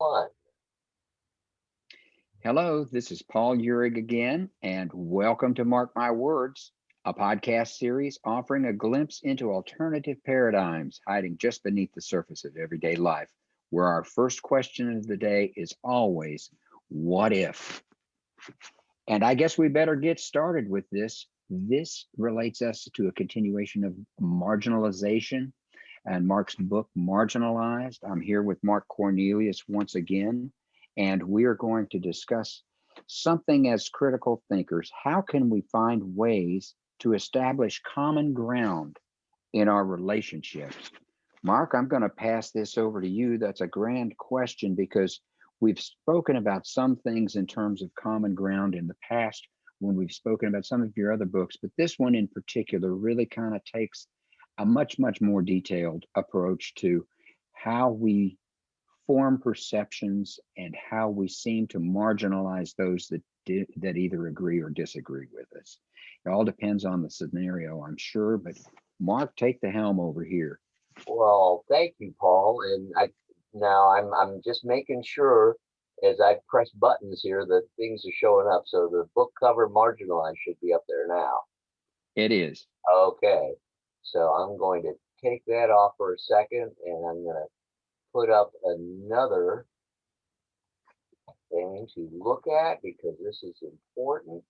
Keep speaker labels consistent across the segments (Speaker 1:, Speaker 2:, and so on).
Speaker 1: One.
Speaker 2: Hello, this is Paul Uhrig again, and welcome to Mark My Words, a podcast series offering a glimpse into alternative paradigms hiding just beneath the surface of everyday life, where our first question of the day is always, what if? And I guess we better get started with this. This relates us to a continuation of marginalization and Mark's book, Marginalized. I'm here with Mark Cornelius once again, and we are going to discuss something as critical thinkers. How can we find ways to establish common ground in our relationships? Mark, I'm going to pass this over to you. That's a grand question because we've spoken about some things in terms of common ground in the past when we've spoken about some of your other books, but this one in particular really kind of takes a much more detailed approach to how we form perceptions and how we seem to marginalize those that either agree or disagree with us. It all depends on the scenario, I'm sure, but Mark, take the helm over here.
Speaker 1: Well, thank you, Paul. And I'm just making sure as I press buttons here that things are showing up. So the book cover Marginalized should be up there now.
Speaker 2: It is.
Speaker 1: Okay. So I'm going to take that off for a second and I'm going to put up another thing to look at because this is important.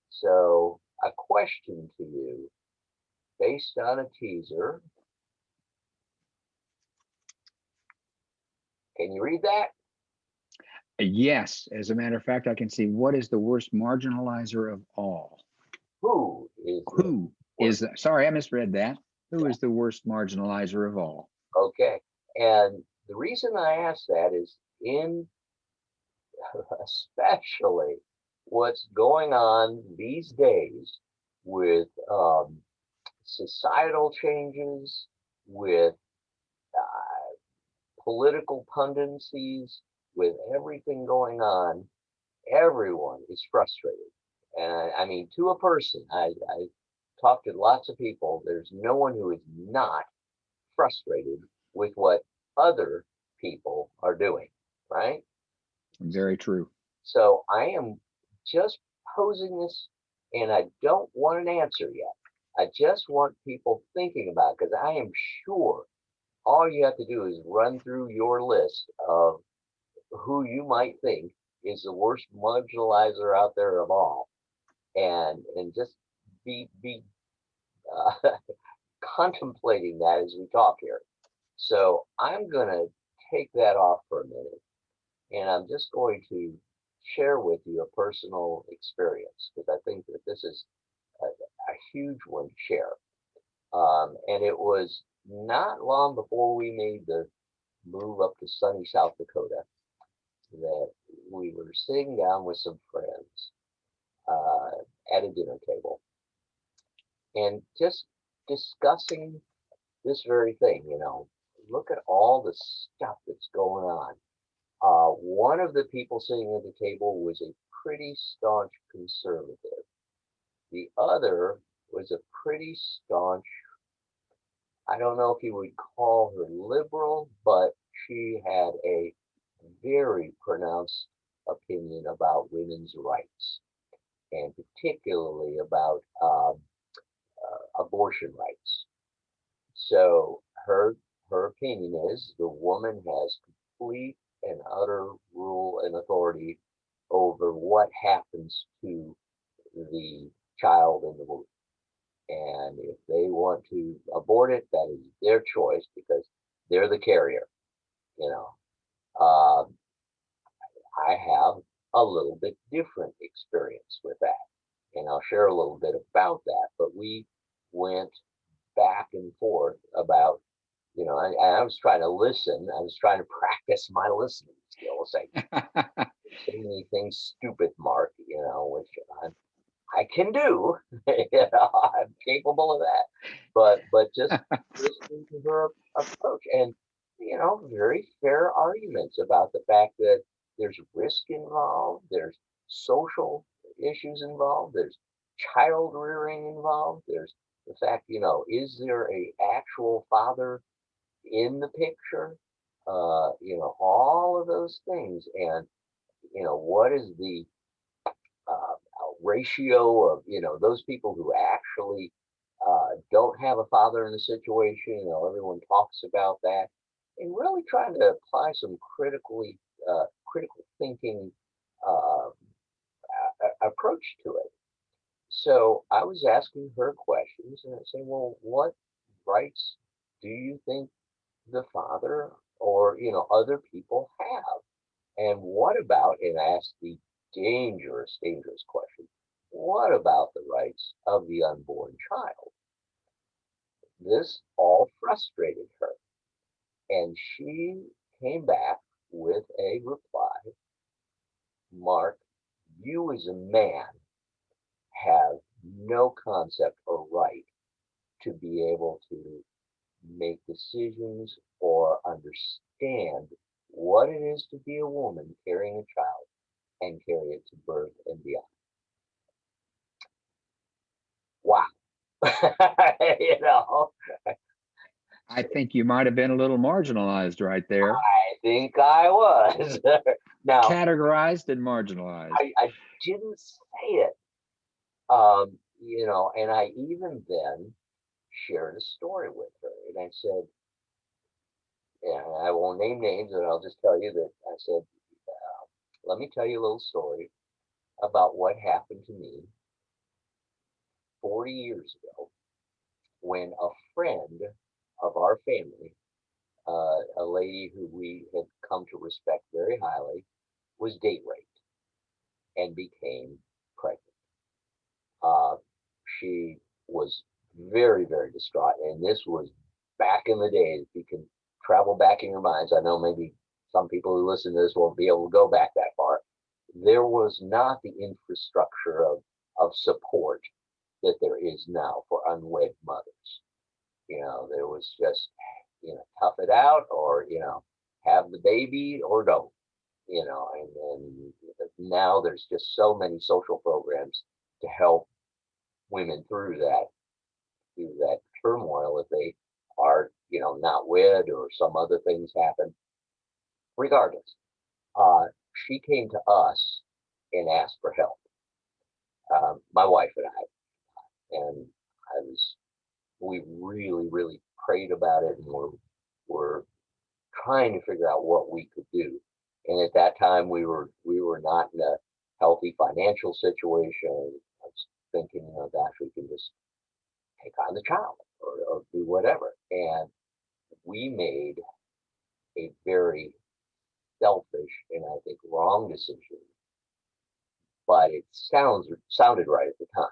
Speaker 1: So a question to you based on a teaser. Can you read that?
Speaker 2: Yes, as a matter of fact, I can see what is the worst marginalizer of all.
Speaker 1: Who is the
Speaker 2: Who
Speaker 1: worst?
Speaker 2: is the, sorry, I misread that. Who
Speaker 1: Yeah.
Speaker 2: is the worst marginalizer of all?
Speaker 1: Okay. And the reason I ask that is in especially what's going on these days with societal changes, with political pundencies, with everything going on, everyone is frustrated. And I mean, to a person, I talked to lots of people. There's no one who is not frustrated with what other people are doing, right?
Speaker 2: Very true.
Speaker 1: So I am just posing this, and I don't want an answer yet. I just want people thinking about it because I am sure all you have to do is run through your list of who you might think is the worst marginalizer out there of all, and just be uh, contemplating that as we talk here. So I'm gonna take that off for a minute, and I'm just going to share with you a personal experience because I think that this is a huge one to share. And it was not long before we made the move up to sunny South Dakota that we were sitting down with some friends at a dinner table and just discussing this very thing. Look at all the stuff that's going on. One of the people sitting at the table was a pretty staunch conservative. The other was a pretty staunch, I don't know if you would call her liberal, but she had a very pronounced opinion about women's rights and particularly about abortion rights. So her opinion is the woman has complete and utter rule and authority over what happens to the child in the womb. And if they want to abort it, that is their choice because they're the carrier. You know, uh, I have a little bit different experience with that, and I'll share a little bit about that. But we went back and forth about, I was trying to listen. I was trying to practice my listening skills. Say anything stupid, Mark, which I can do. I'm capable of that. But just listening to her approach and very fair arguments about the fact that there's risk involved, there's social issues involved, there's child rearing involved, there's the fact, is there a actual father in the picture? all of those things. And, what is the ratio of, those people who actually don't have a father in the situation. Everyone talks about that, and really trying to apply some critical thinking uh, approach to it. So I was asking her questions, and I say, well, what rights do you think the father or other people have? And what about, and I asked the dangerous question, what about the rights of the unborn child? This all frustrated her, and she came back with a reply. Mark, you as a man have no concept or right to be able to make decisions or understand what it is to be a woman carrying a child and carry it to birth and beyond. Wow. you know,
Speaker 2: I think you might have been a little marginalized right there.
Speaker 1: I think I was. Now,
Speaker 2: Categorized and marginalized.
Speaker 1: I didn't say it, and I even then shared a story with her. And I said, and I won't name names, and I'll just tell you that I said, let me tell you a little story about what happened to me 40 years ago when a friend of our family, a lady who we had come to respect very highly, was date raped and became pregnant. Uh, she was very, very distraught. And this was back in the days. If you can travel back in your minds, I know maybe some people who listen to this won't be able to go back that far. There was not the infrastructure of support that there is now for unwed mothers. There was just, tough it out or, have the baby or don't, and then now there's just so many social programs to help women through that turmoil if they are, not wed or some other things happen. Regardless, she came to us and asked for help. My wife and and I was, we really, really prayed about it, and we're trying to figure out what we could do. And at that time, we were not in a healthy financial situation. I was thinking, gosh, we can just take on the child or do whatever. And we made a very selfish and I think wrong decision, but it sounded right at the time,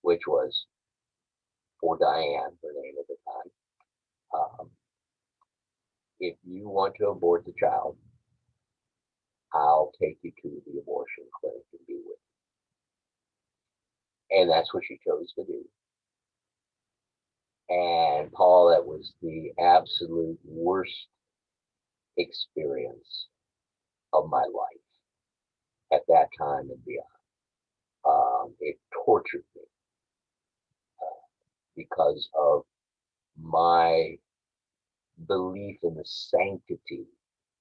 Speaker 1: which was for Diane, her name at the time. If you want to abort the child, I'll take you to the abortion clinic and be with you. And that's what she chose to do. And Paul, that was the absolute worst experience of my life at that time and beyond. It tortured me because of my belief in the sanctity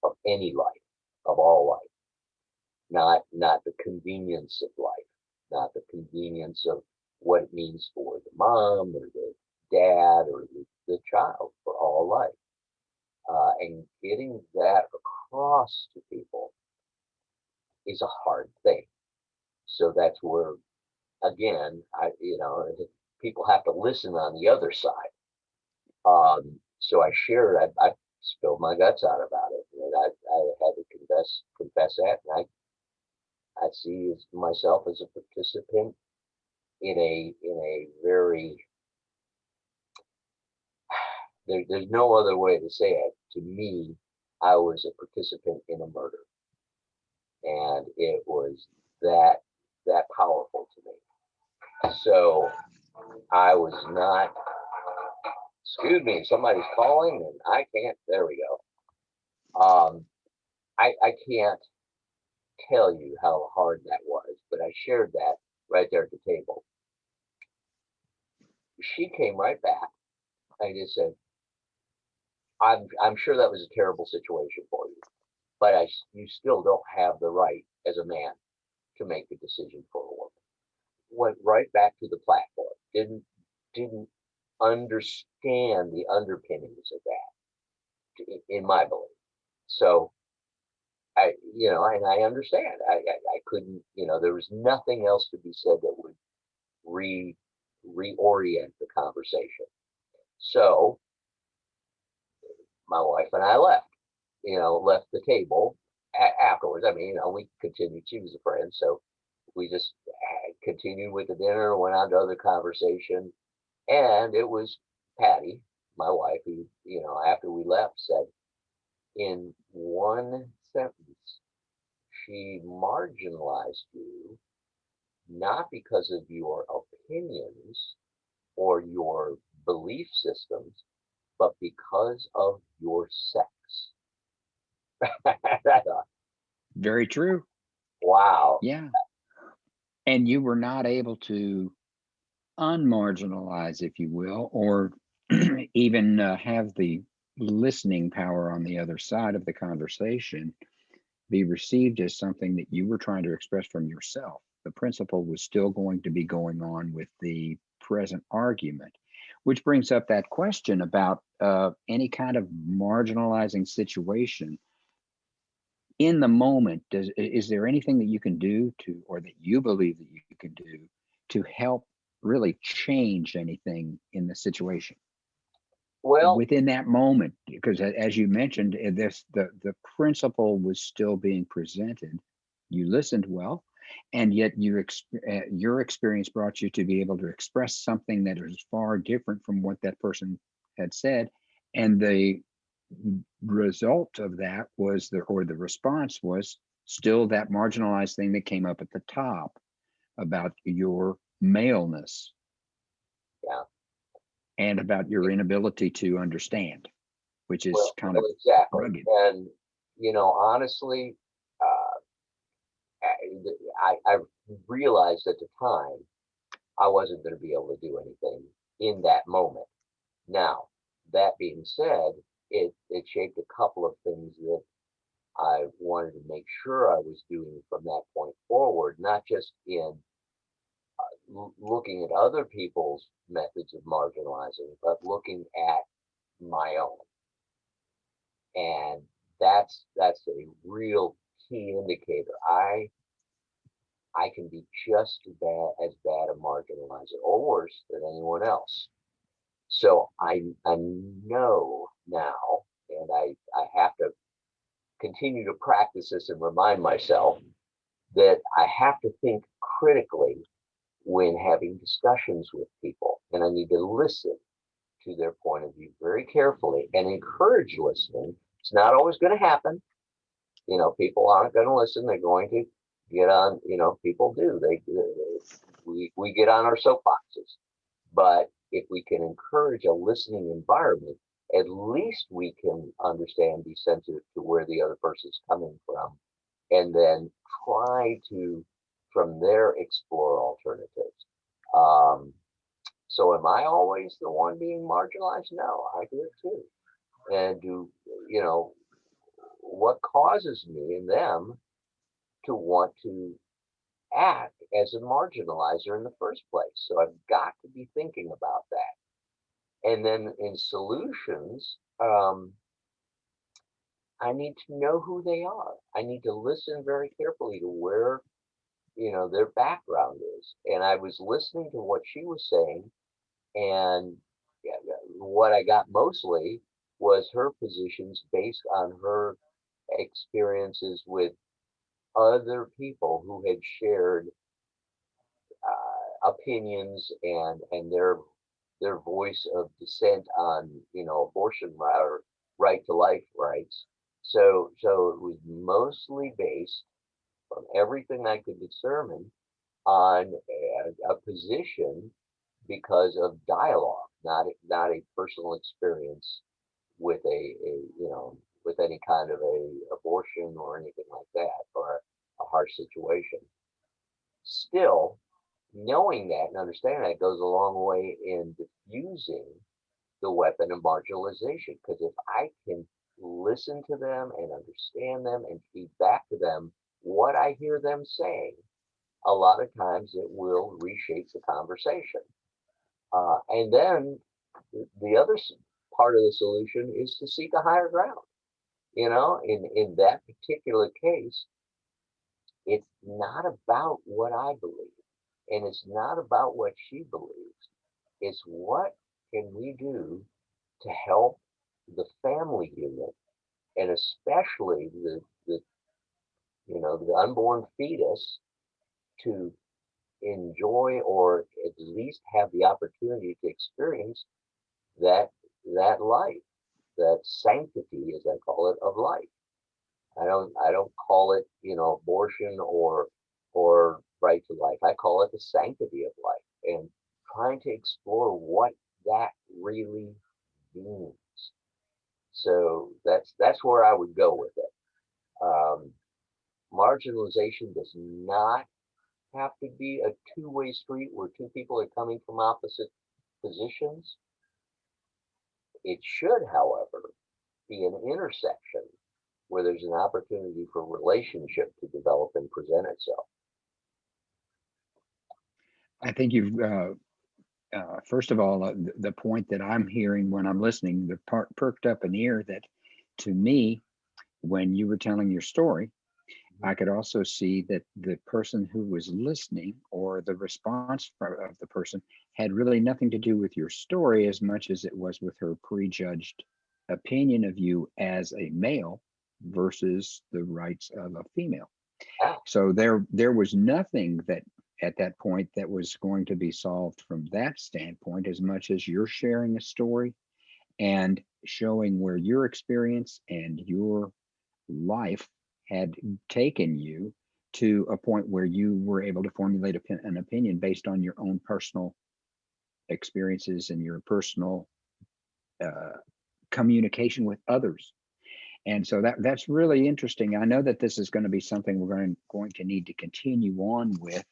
Speaker 1: of any life, of all life, not the convenience of life, not the convenience of what it means for the mom or the dad or the child, for all life. And getting that across to people is a hard thing. So that's where, again, people have to listen on the other side. So I shared, I spilled my guts out about it, and I had to confess that, and I see myself as a participant in a very, there's no other way to say it. To me, I was a participant in a murder, and it was that powerful to me. So I was not. Excuse me, somebody's calling, and I can't. There we go. I can't tell you how hard that was, but I shared that right there at the table. She came right back. I just said, I'm sure that was a terrible situation for you, but you still don't have the right as a man to make the decision for a woman. Went right back to the platform. Didn't understand the underpinnings of that, in my belief. So and I understand. I couldn't, there was nothing else to be said that would re reorient the conversation. So my wife and I left the table afterwards. I mean, we continued. She was a friend, so we just continued with the dinner, went on to other conversation, and it was Patty, my wife, who, after we left, said in one sentence, she marginalized you not because of your opinions or your belief systems, but because of your sex. I thought,
Speaker 2: Very true.
Speaker 1: wow.
Speaker 2: Yeah. And you were not able to unmarginalize, if you will, or even have the listening power on the other side of the conversation be received as something that you were trying to express from yourself. The principle was still going to be going on with the present argument, which brings up that question about any kind of marginalizing situation in the moment. Is there anything that you can do to, or that you believe that you can do to help really change anything in the situation
Speaker 1: Well,
Speaker 2: within that moment? Because as you mentioned, the principle was still being presented. You listened well, and yet your experience brought you to be able to express something that is far different from what that person had said, and the result of that was the response was still that marginalized thing that came up at the top about your maleness
Speaker 1: yeah.
Speaker 2: and about your inability to understand, which is kind of
Speaker 1: Exactly.
Speaker 2: rugged.
Speaker 1: And, honestly, uh, I realized at the time I wasn't going to be able to do anything in that moment. Now, that being said, it shaped a couple of things that I wanted to make sure I was doing from that point forward, not just in looking at other people's methods of marginalizing, but looking at my own. And that's a real key indicator. I can be just as bad a marginalizer or worse than anyone else. So I know now, and I have to continue to practice this and remind myself that I have to think critically when having discussions with people, and I need to listen to their point of view very carefully and encourage listening. It's not always going to happen. People aren't going to listen. They're going to get on. People do. We get on our soapboxes. But if we can encourage a listening environment, at least we can understand, be sensitive to where the other person's coming from, and then try to, from there, explore alternatives. Um, so am I always the one being marginalized? No, I do it too. And what causes me and them to want to act as a marginalizer in the first place? So I've got to be thinking about that. And then in solutions, I need to know who they are. I need to listen very carefully to where, their background is. And I was listening to what she was saying, and yeah, what I got mostly was her positions based on her experiences with other people who had shared opinions and their voice of dissent on abortion or right to life rights. So it was mostly based from everything I could determine on a position because of dialogue, not a personal experience with with any kind of a abortion or anything like that, or a harsh situation. Still, knowing that and understanding that goes a long way in diffusing the weapon of marginalization. Because if I can listen to them and understand them and feed back to them what I hear them saying, a lot of times it will reshape the conversation. And then the other part of the solution is to seek a higher ground. In that particular case, it's not about what I believe, and it's not about what she believes. It's what can we do to help the family unit, and especially the unborn fetus, to enjoy or at least have the opportunity to experience that that life, that sanctity, as I call it, of life. I don't call it, abortion or right to life. I call it the sanctity of life, and trying to explore what that really means. So that's where I would go with it. Um, Marginalization does not have to be a two-way street where two people are coming from opposite positions. It should, however, be an intersection where there's an opportunity for relationship to develop and present itself.
Speaker 2: I think you've first of all, the point that I'm hearing when I'm listening, the part perked up an ear that, to me, when you were telling your story, I could also see that the person who was listening, or the response of the person, had really nothing to do with your story as much as it was with her prejudged opinion of you as a male versus the rights of a female.
Speaker 1: Yeah,
Speaker 2: So there was nothing that at that point that was going to be solved from that standpoint, as much as you're sharing a story and showing where your experience and your life had taken you to a point where you were able to formulate an opinion based on your own personal experiences and your personal uh, communication with others. And so that's really interesting. I know that this is going to be something we're going to need to continue on with.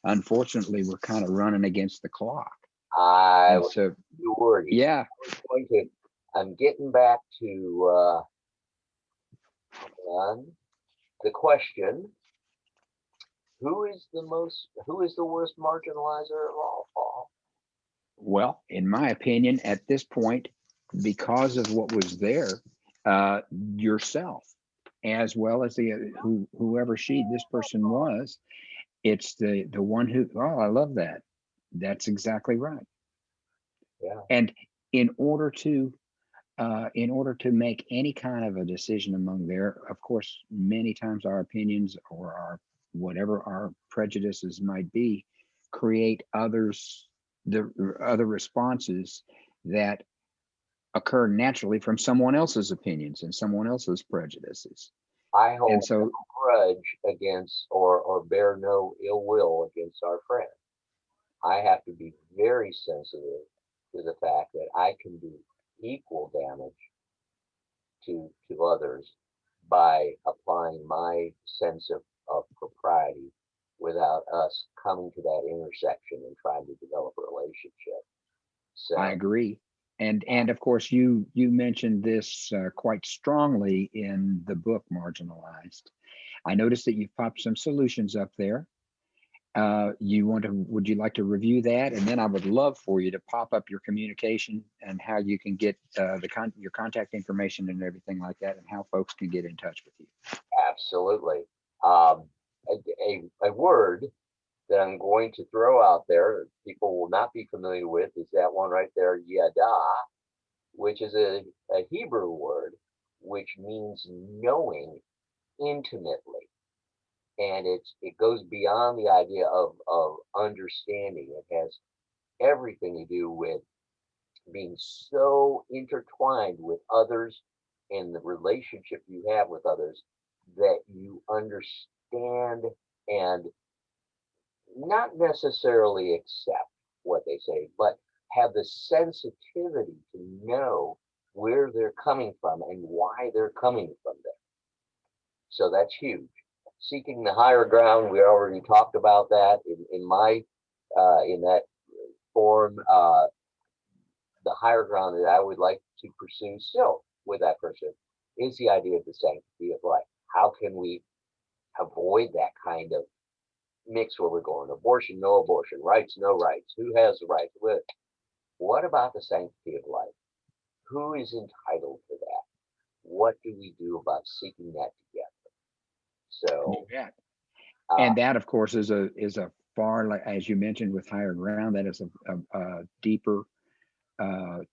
Speaker 2: Unfortunately, we're kind of running against the clock.
Speaker 1: I
Speaker 2: And
Speaker 1: was
Speaker 2: so,
Speaker 1: worried.
Speaker 2: yeah,
Speaker 1: Going to, I'm getting back to the question: who is the worst marginalizer of all? Paul?
Speaker 2: well, in my opinion, at this point, because of what was there, uh, yourself, as well as whoever this person was, it's the one who. Oh, I love that. That's exactly right.
Speaker 1: Yeah,
Speaker 2: And in order to make any kind of a decision among there, of course, many times our opinions or our whatever our prejudices might be create the other responses that occur naturally from someone else's opinions and someone else's prejudices.
Speaker 1: I
Speaker 2: And
Speaker 1: hold no
Speaker 2: so
Speaker 1: grudge against or bear no ill will against our friend. I have to be very sensitive to the fact that I can do equal damage to others by applying my sense of propriety without us coming to that intersection and trying to develop a relationship.
Speaker 2: I
Speaker 1: So
Speaker 2: agree. And of course, you mentioned this quite strongly in the book Marginalized. I noticed that you've popped some solutions up there. Would you like to review that? And then I would love for you to pop up your communication and how you can get your contact information and everything like that, and how folks can get in touch with you.
Speaker 1: absolutely. Um, a word that I'm going to throw out there that people will not be familiar with is that one right there, yada, which is a Hebrew word which means knowing intimately. And it goes beyond the idea of understanding. It has everything to do with being so intertwined with others and the relationship you have with others that you understand and not necessarily accept what they say, but have the sensitivity to know where they're coming from and why they're coming from there. So that's huge. Seeking the higher ground, we already talked about that in my in that form. The higher ground that I would like to pursue still with that person is the idea of the sanctity of life. How can we avoid that kind of mix where we're going abortion, no abortion, rights, no rights, who has the right to live? What about the sanctity of life? Who is entitled to that? What do we do about seeking that together? So,
Speaker 2: Yeah.
Speaker 1: uh,
Speaker 2: And that, of course, is a far, like as you mentioned, with higher ground. That is a deeper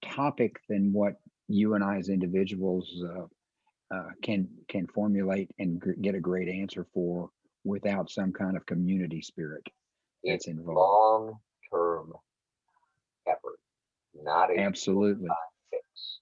Speaker 2: topic than what you and I as individuals can formulate and get a great answer for without some kind of community spirit that's
Speaker 1: it's
Speaker 2: involved.
Speaker 1: long-term effort, not a
Speaker 2: Absolutely.
Speaker 1: fix.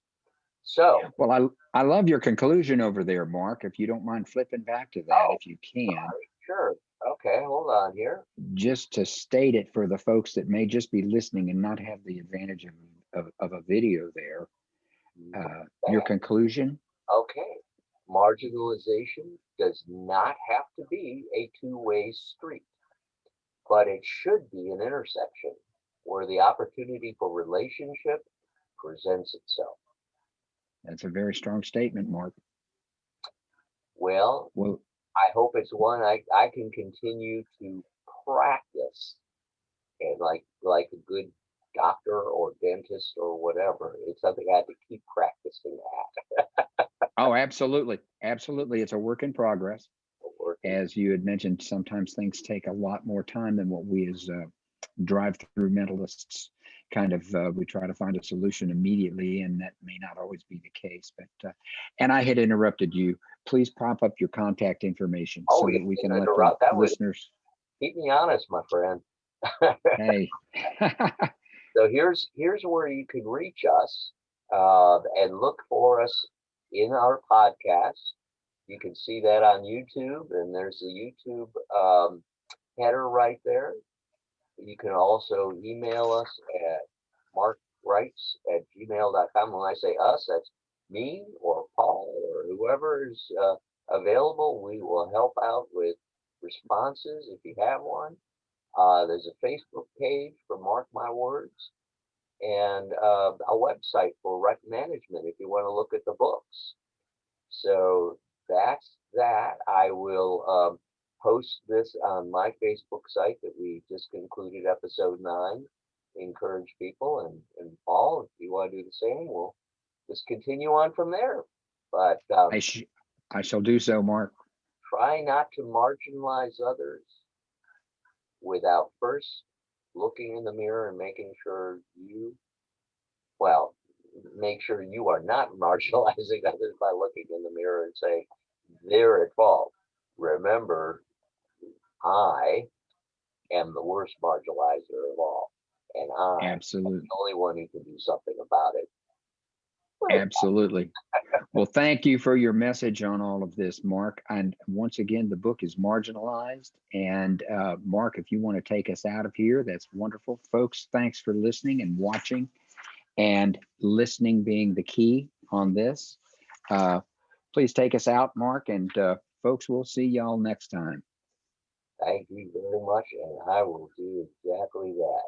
Speaker 1: So,
Speaker 2: Well, I love your conclusion over there, Mark. If you don't mind flipping back to that,
Speaker 1: oh,
Speaker 2: if you can,
Speaker 1: sorry, sure. Okay, hold on here.
Speaker 2: just to state it for the folks that may just be listening and not have the advantage of a video there. Your
Speaker 1: That,
Speaker 2: conclusion.
Speaker 1: okay. Marginalization does not have to be a two-way street, but it should be an intersection where the opportunity for relationship presents itself.
Speaker 2: That's a very strong statement, Mark.
Speaker 1: Well,
Speaker 2: Well,
Speaker 1: I hope it's one I can continue to practice, and like a good doctor or dentist or whatever, it's something I have to keep practicing
Speaker 2: oh, absolutely. Absolutely. It's a work in progress.
Speaker 1: at working.
Speaker 2: As you had mentioned, sometimes things take a lot more time than what we as drive-through mentalists kind of we try to find a solution immediately, and that may not always be the case. But and I had interrupted you. Please pop up your contact information
Speaker 1: Oh,
Speaker 2: so
Speaker 1: you
Speaker 2: that we can
Speaker 1: can
Speaker 2: let the
Speaker 1: interrupt. That would
Speaker 2: listeners.
Speaker 1: keep me honest, my friend.
Speaker 2: Hey,
Speaker 1: So here's where you can reach us, and look for us in our podcast. You can see that on YouTube, and there's the YouTube header right there. You can also email us at markwrights@gmail.com. When I say us, that's me or Paul or whoever is available. We will help out with responses if you have one. There's a Facebook page for Mark My Words, and a website for rec management if you want to look at the books. So that's that. I will post this on my Facebook site that we just concluded episode 9. Encourage people, and Paul, if you want to do the same, we'll just continue on from there. But
Speaker 2: I, sh- I shall do so, Mark.
Speaker 1: try not to marginalize others without first looking in the mirror and making sure well, make sure you are not marginalizing others by looking in the mirror and saying, they're at fault. Remember, I am the worst marginalizer of all, and I am
Speaker 2: Absolutely.
Speaker 1: the only one who can do something about it.
Speaker 2: Absolutely. Well, thank you for your message on all of this, Mark. And once again, the book is Marginalized. And Mark, if you want to take us out of here, that's wonderful. Folks, thanks for listening and watching, and listening being the key on this. Please take us out, Mark. And folks, we'll see y'all next time.
Speaker 1: Thank you very much, and I will do exactly that.